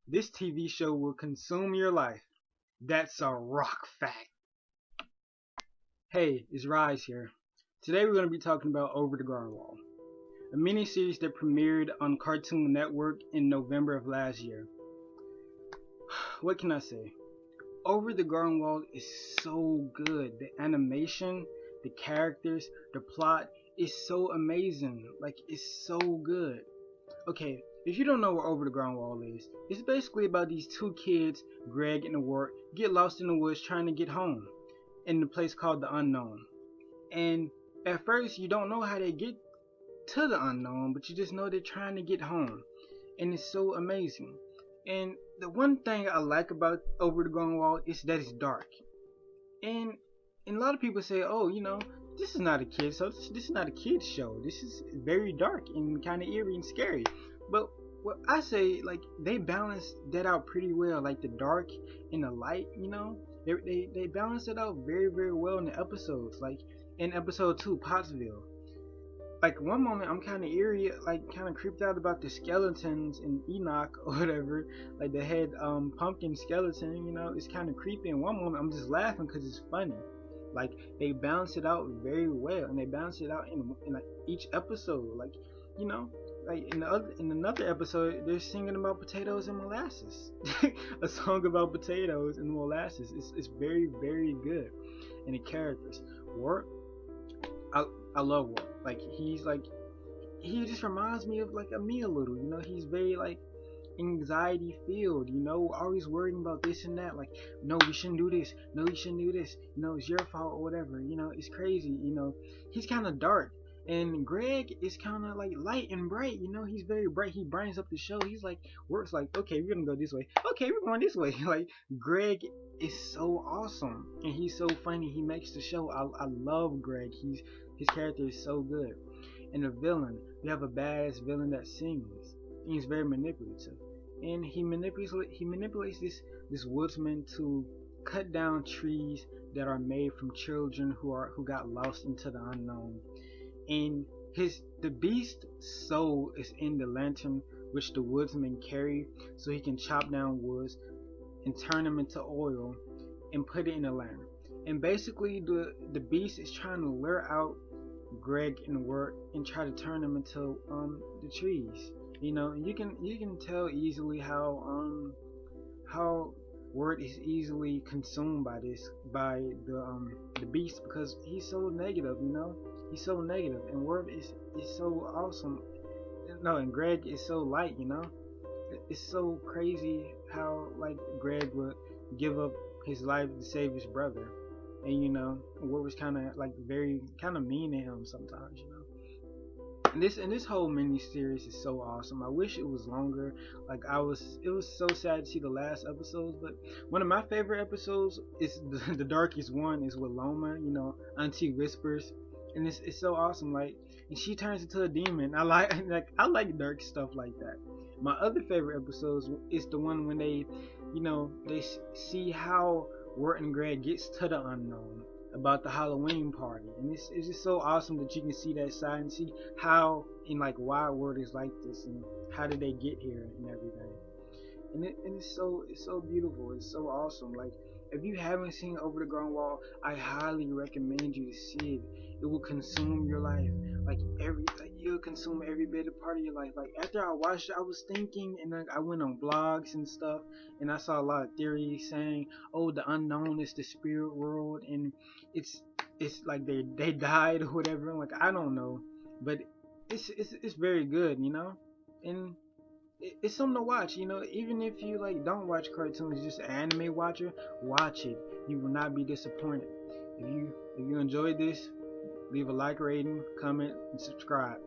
This TV show will consume your life. That's a rock fact. Hey, it's Rise here. Today we're going to be talking about Over the Garden Wall, a miniseries that premiered on Cartoon Network in November of last year. What can I say? Over the Garden Wall is so good. The animation, the characters, the plot is so amazing. Like, it's so good. Okay, if you don't know what Over the Garden Wall is, it's basically about these two kids, Greg and Wart, get lost in the woods trying to get home in the place called the Unknown. And at first, you don't know how they get to the Unknown, but you just know they're trying to get home. And it's so amazing. And the one thing I like about Over the Garden Wall is that it's dark. And a lot of people say, oh, this is not a kid, so this is not a kid's show. This is very dark and kind of eerie and scary. But what I say, like, they balance that out pretty well, like the dark and the light. They balance it out very, very well in the episodes. Like in episode 2, Pottsville. Like one moment I'm kind of eerie, like kind of creeped out about the skeletons in Enoch or whatever, like the head pumpkin skeleton. It's kind of creepy. In one moment I'm just laughing because it's funny. Like they balance it out very well, and they balance it out in like each episode. Like like in another episode they're singing about potatoes and molasses, a song about potatoes and molasses. It's very, very good. And the characters, Wart, I love Walt. Like he just reminds me of like me a little. He's very like anxiety filled. Always worrying about this and that. Like, no, we shouldn't do this. No, you shouldn't do this. It's your fault or whatever. It's crazy. He's kind of dark. And Greg is kind of like light and bright. He's very bright. He brightens up the show. He's like, works like, okay, we're gonna go this way. Okay, we're going this way. Like, Greg is so awesome, and he's so funny. He makes the show. I love Greg. His character is so good. And the villain, we have a badass villain that sings, and he's very manipulative. And he manipulates this woodsman to cut down trees that are made from children who got lost into the unknown. And the beast soul is in the lantern which the woodsman carry, so he can chop down woods and turn them into oil and put it in a lamp. And basically the beast is trying to lure out Greg and Wart and try to turn them into the trees. And you can tell easily how Wart is easily consumed by the beast, because he's so negative. He's so negative, and Wart is so awesome. No, and Greg is so light. It's so crazy how like Greg would give up his life to save his brother, and Wart was kind of like very kind of mean to him sometimes. And this whole mini series is so awesome. I wish it was longer. Like it was so sad to see the last episodes. But one of my favorite episodes is the darkest one is with Loma. Auntie Whispers, and it's so awesome. Like, and she turns into a demon. I like dark stuff like that. My other favorite episodes is the one when they see how Wart and Greg gets to the unknown about the Halloween party, and it's just so awesome that you can see that side and see how and like why Wart is like this and how did they get here and everything. And it's so beautiful. It's so awesome. Like, if you haven't seen Over the Garden Wall, I highly recommend you to see it. It will consume your life. Like it'll consume every bit of part of your life. Like after I watched it, I was thinking, and I went on blogs and stuff, and I saw a lot of theories saying, oh, the unknown is the spirit world, and it's like they died or whatever. Like, I don't know, but it's very good, and it's something to watch. Even if you like don't watch cartoons, just an anime watcher, watch it. You will not be disappointed. If you enjoyed this, leave a like, rating, comment, and subscribe.